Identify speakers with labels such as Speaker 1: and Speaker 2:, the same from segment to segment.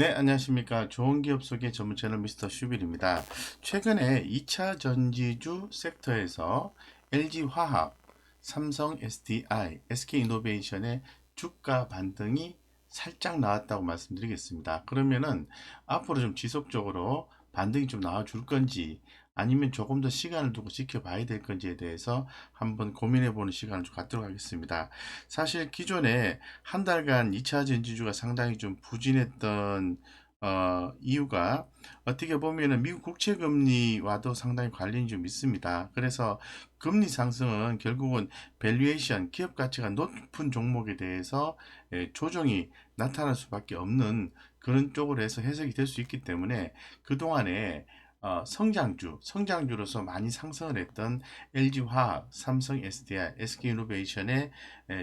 Speaker 1: 네, 안녕하십니까. 좋은 기업 속의 전문 채널 미스터 슈빌입니다. 최근에 2차 전지주 섹터에서 LG화학, 삼성 SDI, SK이노베이션의 주가 반등이 살짝 나왔다고 말씀드리겠습니다. 그러면은 앞으로 좀 지속적으로 반등이 좀 나와줄 건지 아니면 조금 더 시간을 두고 지켜봐야 될 건지에 대해서 한번 고민해 보는 시간을 좀 갖도록 하겠습니다. 사실 기존에 한 달간 2차 전지주가 상당히 좀 부진했던 이유가 어떻게 보면은 미국 국채 금리와도 상당히 관련이 좀 있습니다. 그래서 금리 상승은 결국은 밸류에이션, 기업 가치가 높은 종목에 대해서 조정이 나타날 수밖에 없는 그런 쪽으로 해서 해석이 될 수 있기 때문에 그동안에 성장주로서 많이 상승을 했던 LG화학, 삼성 SDI, SK이노베이션의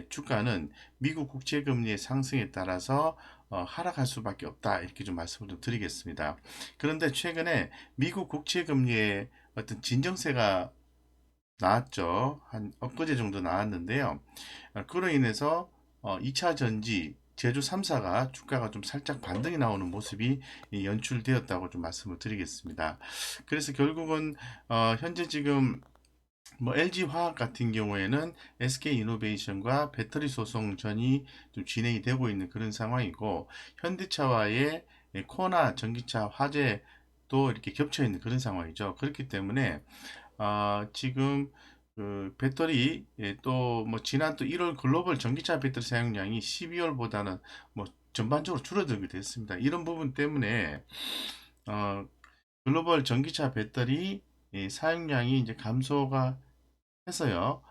Speaker 1: 주가는 미국 국채금리의 상승에 따라서 하락할 수밖에 없다 이렇게 좀 말씀을 좀 드리겠습니다. 그런데 최근에 미국 국채금리의 어떤 진정세가 나왔죠. 한 엊그제 정도 나왔는데요. 그로 인해서 2차 전지 제주 3사가 주가가 좀 살짝 반등이 나오는 모습이 연출되었다고 좀 말씀을 드리겠습니다. 그래서 결국은 현재 지금 뭐 LG 화학 같은 경우에는 SK 이노베이션과 배터리 소송전이 좀 진행이 되고 있는 그런 상황이고 현대차와의 코나 전기차 화재도 이렇게 겹쳐 있는 그런 상황이죠. 그렇기 때문에 지금 그 배터리 또 뭐 지난 또 1월 글로벌 전기차 배터리 사용량이 12월보다는 뭐 전반적으로 줄어들게 됐습니다. 이런 부분 때문에 어, 글로벌 전기차 배터리 사용량이 이제 감소가 해서요.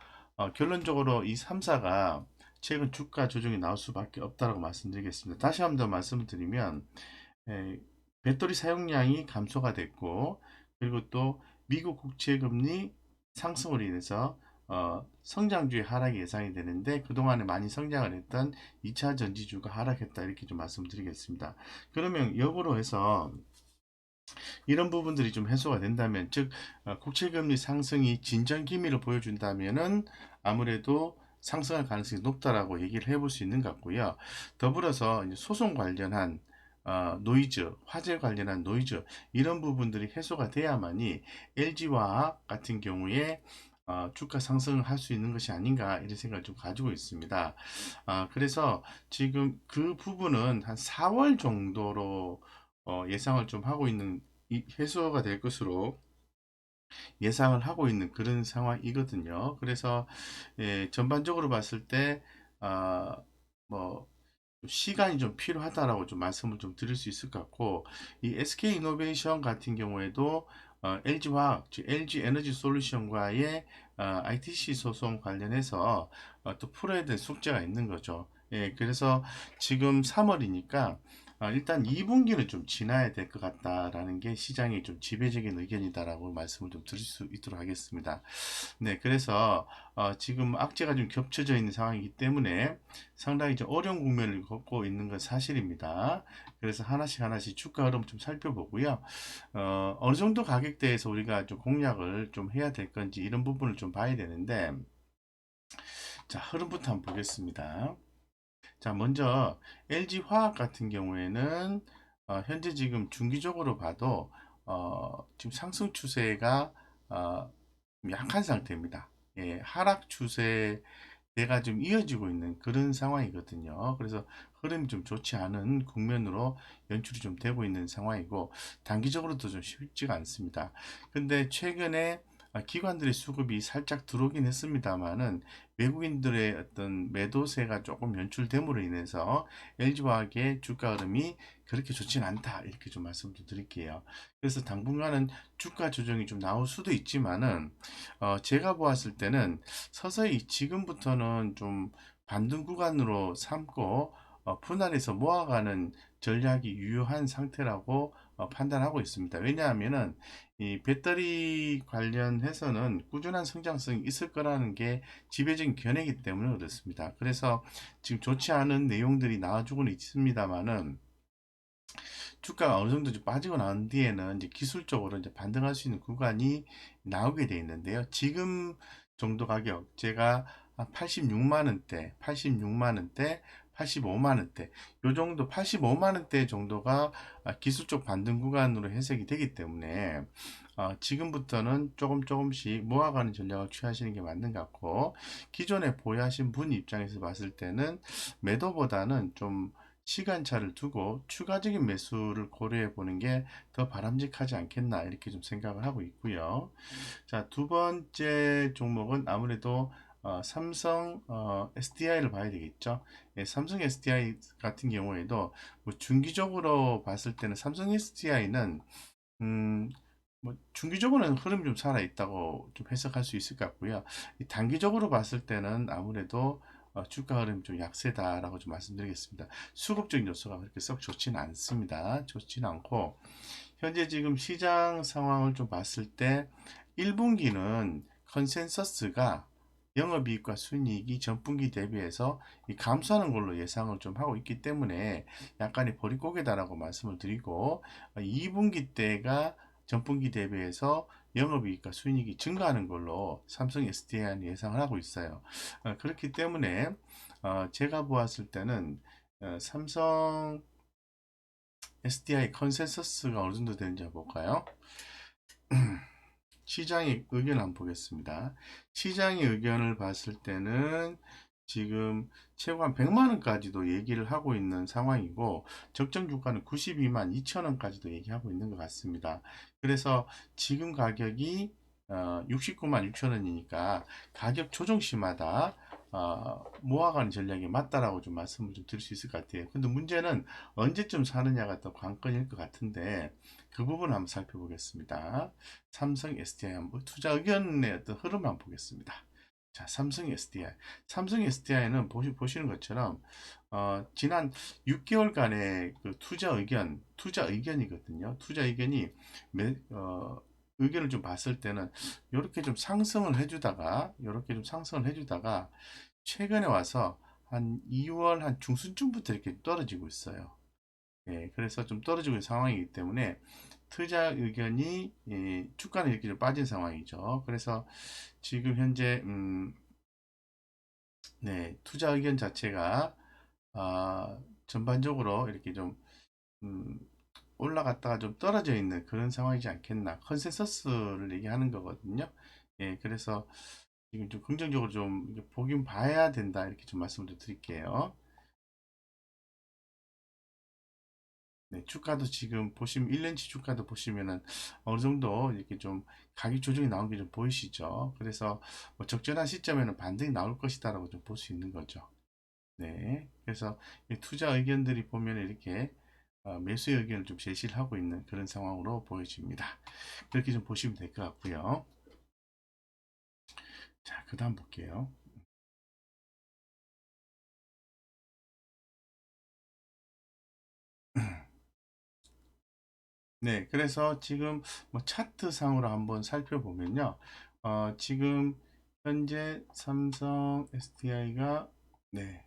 Speaker 1: 결론적으로 이 3사가 최근 주가 조정이 나올 수밖에 없다고 말씀드리겠습니다. 다시 한번 더 말씀을 드리면 에, 배터리 사용량이 감소가 됐고 그리고 또 미국 국채 금리 상승으로 인해서 성장주의 하락이 예상이 되는데 그동안에 많이 성장을 했던 2차 전지주가 하락했다 이렇게 좀 말씀드리겠습니다. 그러면 역으로 해서 이런 부분들이 좀 해소가 된다면, 즉 국채금리 상승이 진정 기미를 보여준다면은 아무래도 상승할 가능성이 높다라고 얘기를 해볼 수 있는 것 같고요. 더불어서 이제 소송 관련한 노이즈, 화재 관련한 노이즈 이런 부분들이 해소가 돼야만이 LG화학 같은 경우에 주가 상승을 할 수 있는 것이 아닌가 이런 생각을 좀 가지고 있습니다. 그래서 지금 그 부분은 한 4월 정도로 예상을 좀 하고 있는 해소가 될 것으로 예상을 하고 있는 그런 상황이거든요. 그래서 전반적으로 봤을 때 아, 뭐 시간이 좀 필요하다라고 좀 말씀을 좀 드릴 수 있을 것 같고 이 SK 이노베이션 같은 경우에도 LG화학, 즉 LG 에너지 솔루션과의 ITC 소송 관련해서 또 풀어야 될 숙제가 있는 거죠. 그래서 지금 3월이니까 일단 2분기는 좀 지나야 될 것 같다라는 게 시장의 좀 지배적인 의견이다라고 말씀을 좀 드릴 수 있도록 하겠습니다. 네, 그래서 지금 악재가 좀 겹쳐져 있는 상황이기 때문에 상당히 좀 어려운 국면을 겪고 있는 건 사실입니다. 그래서 하나씩 하나씩 주가 흐름 좀 살펴보고요. 어느 정도 가격대에서 우리가 좀 공략을 좀 해야 될 건지 이런 부분을 좀 봐야 되는데, 자, 흐름부터 한번 보겠습니다. 자, 먼저 LG 화학 같은 경우에는 현재 지금 중기적으로 봐도 지금 상승 추세가 약한 상태입니다. 하락 추세가 좀 이어지고 있는 그런 상황이거든요. 그래서 흐름이 좀 좋지 않은 국면으로 연출이 좀 되고 있는 상황이고 단기적으로도 좀 쉽지가 않습니다. 근데 최근에 기관들의 수급이 살짝 들어오긴 했습니다만은 외국인들의 어떤 매도세가 조금 연출됨으로 인해서 LG화학의 주가 흐름이 그렇게 좋지는 않다 이렇게 좀 말씀을 드릴게요. 그래서 당분간은 주가 조정이 좀 나올 수도 있지만은 제가 보았을 때는 서서히 지금부터는 좀 반등 구간으로 삼고 분할해서 모아가는 전략이 유효한 상태라고 판단하고 있습니다. 왜냐하면은 이 배터리 관련해서는 꾸준한 성장성이 있을 거라는 게 지배적인 견해이기 때문에 그렇습니다. 그래서 지금 좋지 않은 내용들이 나와주고는 있습니다만은 주가가 어느 정도 좀 빠지고 난 뒤에는 이제 기술적으로 이제 반등할 수 있는 구간이 나오게 되어 있는데요. 지금 정도 가격 제가 86만 원대, 85만 원대, 요 정도 85만 원대 정도가 기술적 반등 구간으로 해석이 되기 때문에 지금부터는 조금씩 모아가는 전략을 취하시는 게 맞는 것 같고, 기존에 보유하신 분 입장에서 봤을 때는 매도보다는 좀 시간차를 두고 추가적인 매수를 고려해 보는 게 더 바람직하지 않겠나 이렇게 좀 생각을 하고 있고요. 자, 두 번째 종목은 아무래도 삼성 SDI를 봐야 되겠죠. 예, 삼성 SDI 같은 경우에도 뭐 중기적으로 봤을 때는 삼성 SDI는 뭐 중기적으로는 흐름이 좀 살아 있다고 좀 해석할 수 있을 것 같고요. 이 단기적으로 봤을 때는 아무래도 주가 흐름이 좀 약세다라고 좀 말씀드리겠습니다. 수급적인 요소가 그렇게 썩 좋지는 않습니다. 좋지는 않고, 현재 지금 시장 상황을 좀 봤을 때 1분기는 컨센서스가 영업이익과 순이익이 전분기 대비해서 감소하는 걸로 예상을 좀 하고 있기 때문에 약간의 보릿고개다라고 말씀을 드리고, 2분기 때가 전분기 대비해서 영업이익과 순이익이 증가하는 걸로 삼성 SDI는 예상을 하고 있어요. 그렇기 때문에 제가 보았을 때는 삼성 SDI 컨센서스가 어느 정도 되는지 볼까요? 시장의 의견을 한번 보겠습니다. 시장의 의견을 봤을 때는 지금 최고 한 100만 원까지도 얘기를 하고 있는 상황이고, 적정 주가는 92만 2천 원까지도 얘기하고 있는 것 같습니다. 그래서 지금 가격이 69만 6천 원이니까 가격 조정 시마다 모아가는 전략이 맞다라고 좀 말씀을 좀 드릴 수 있을 것 같아요. 근데 문제는 언제쯤 사느냐가 또 관건일 것 같은데, 그 부분 한번 살펴보겠습니다. 삼성 SDI 한번 투자 의견의 어떤 흐름을 한번 보겠습니다. 자, 삼성 SDI. 삼성 SDI는 보시는 것처럼 지난 6개월간의 그 투자 의견이거든요. 투자 의견이 의견을 좀 봤을 때는 이렇게 좀 상승을 해주다가 최근에 와서 한 2월 한 중순쯤부터 이렇게 떨어지고 있어요. 예, 그래서 좀 떨어지고 있는 상황이기 때문에 투자 의견이 주가는 이렇게 좀 빠진 상황이죠. 그래서 지금 현재 네, 투자 의견 자체가 전반적으로 이렇게 좀 음, 올라갔다가 좀 떨어져 있는 그런 상황이지 않겠나. 컨센서스를 얘기하는 거거든요. 예, 그래서 지금 좀 긍정적으로 좀 보긴 봐야 된다 이렇게 좀 말씀을 좀 드릴게요. 네, 주가도 지금 보시면 1년치 주가도 보시면은 어느 정도 이렇게 좀 가격 조정이 나온 게 좀 보이시죠? 그래서 뭐 적절한 시점에는 반등이 나올 것이다라고 좀 볼 수 있는 거죠. 네, 그래서 이 투자 의견들이 보면 이렇게 매수의 의견을 좀 제시를 하고 있는 그런 상황으로 보여집니다. 그렇게 좀 보시면 될 것 같고요. 자, 그 다음 볼게요. 네, 그래서 지금 뭐 차트 상으로 한번 살펴보면요. 지금 현재 삼성 SDI가 네,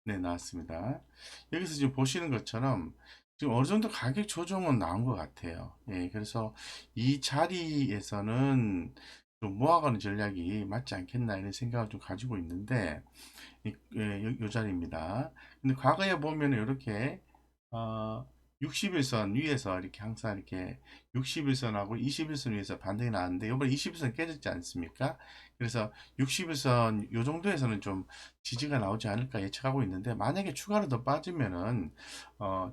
Speaker 1: 네, 나왔습니다. 여기서 지금 보시는 것처럼 지금 어느 정도 가격 조정은 나온 것 같아요. 예, 그래서 이 자리에서는 좀 모아가는 전략이 맞지 않겠나 이런 생각을 좀 가지고 있는데, 예, 요 자리입니다. 근데 과거에 보면 이렇게 60일선 위에서 이렇게 항상 이렇게 60일선하고 20일선 위에서 반등이 나왔는데, 이번에 20일선 깨졌지 않습니까? 그래서 60일선 요 정도에서는 좀 지지가 나오지 않을까 예측하고 있는데, 만약에 추가로 더 빠지면은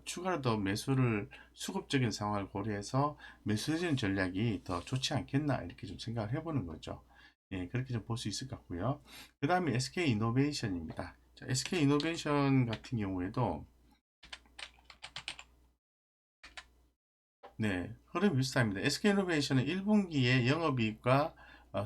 Speaker 1: 추가로 더 매수를 수급적인 상황을 고려해서 매수해주는 전략이 더 좋지 않겠나 이렇게 좀 생각을 해보는 거죠. 예, 그렇게 좀 볼 수 있을 것 같고요. 그 다음에 SK 이노베이션입니다. 자, SK 이노베이션 같은 경우에도 네, 흐름이 비슷합니다. SK이노베이션은 1분기에 영업이익과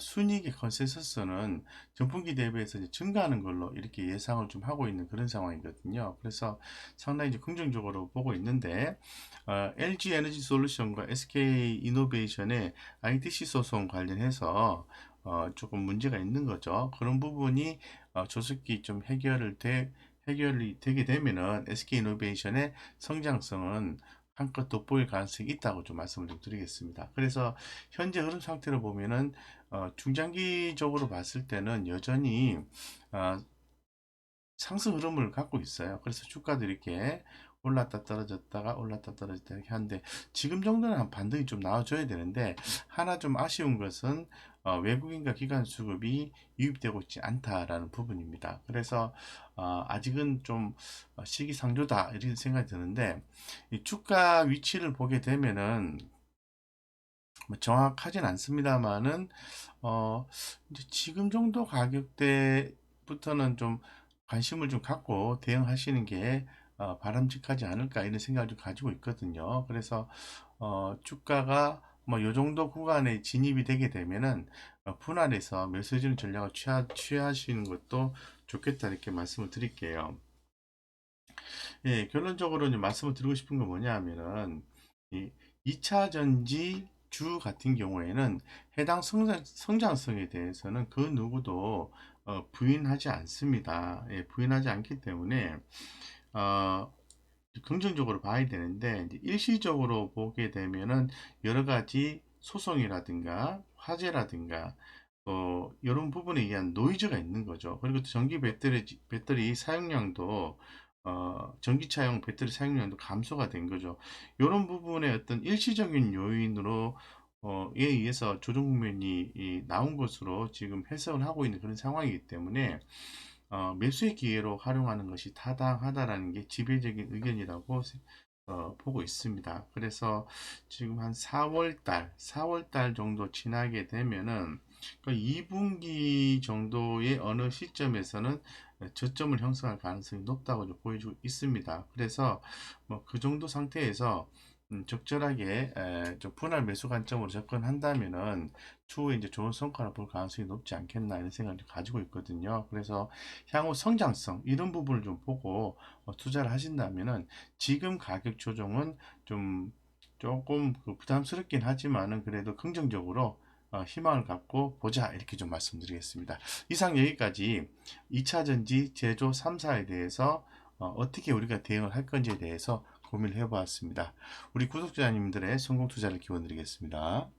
Speaker 1: 순이익의 컨센서스는 전분기 대비해서 이제 증가하는 걸로 이렇게 예상을 좀 하고 있는 그런 상황이거든요. 그래서 상당히 이제 긍정적으로 보고 있는데, LG 에너지 솔루션과 SK 이노베이션의 ITC 소송 관련해서 조금 문제가 있는 거죠. 그런 부분이 조속히 좀 해결이 되게 되면은 SK 이노베이션의 성장성은 한껏 돋보일 가능성이 있다고 좀 말씀을 좀 드리겠습니다. 그래서 현재 흐름 상태로 보면은 중장기적으로 봤을 때는 여전히 어, 상승 흐름을 갖고 있어요. 그래서 주가도 이렇게 올랐다 떨어졌다가 올랐다 떨어졌다 이렇게 하는데, 지금 정도는 한 반등이 좀 나와줘야 되는데, 하나 좀 아쉬운 것은 외국인과 기관 수급이 유입되고 있지 않다라는 부분입니다. 그래서 아직은 좀 시기상조다 이런 생각이 드는데, 이 주가 위치를 보게 되면은 뭐 정확하진 않습니다만은 이제 지금 정도 가격대부터는 좀 관심을 좀 갖고 대응하시는 게 바람직하지 않을까 이런 생각을 좀 가지고 있거든요. 그래서 주가가 뭐 요 정도 구간에 진입이 되게 되면은 분할해서 매수해주는 전략을 취하시는 것도 좋겠다 이렇게 말씀을 드릴게요. 예, 결론적으로 이제 말씀을 드리고 싶은 건 뭐냐 하면은 이 2차 전지 주 같은 경우에는 해당 성장성에 대해서는 그 누구도 부인하지 않습니다. 예, 부인하지 않기 때문에 어, 긍정적으로 봐야 되는데, 이제 일시적으로 보게 되면은 여러 가지 소송이라든가 화재라든가 이런 부분에 의한 노이즈가 있는 거죠. 그리고 또 전기 배터리 사용량도 전기차용 배터리 사용량도 감소가 된 거죠. 이런 부분에 어떤 일시적인 요인으로 에 의해서 조정 국면이 나온 것으로 지금 해석을 하고 있는 그런 상황이기 때문에 매수의 기회로 활용하는 것이 타당하다라는 게 지배적인 의견이라고 보고 있습니다. 그래서 지금 한 4월 달 정도 지나게 되면은 그 2분기 정도의 어느 시점에서는 저점을 형성할 가능성이 높다고 좀 보여주고 있습니다. 그래서 뭐 그 정도 상태에서 적절하게 좀 분할 매수 관점으로 접근한다면은 추후에 이제 좋은 성과를 볼 가능성이 높지 않겠나 이런 생각을 좀 가지고 있거든요. 그래서 향후 성장성 이런 부분을 좀 보고 투자를 하신다면은 지금 가격 조정은 좀 조금 부담스럽긴 하지만은 그래도 긍정적으로 희망을 갖고 보자 이렇게 좀 말씀드리겠습니다. 이상 여기까지 2차 전지 제조 3사에 대해서 어떻게 우리가 대응을 할 건지에 대해서 고민을 해보았습니다. 우리 구독자님들의 성공 투자를 기원드리겠습니다.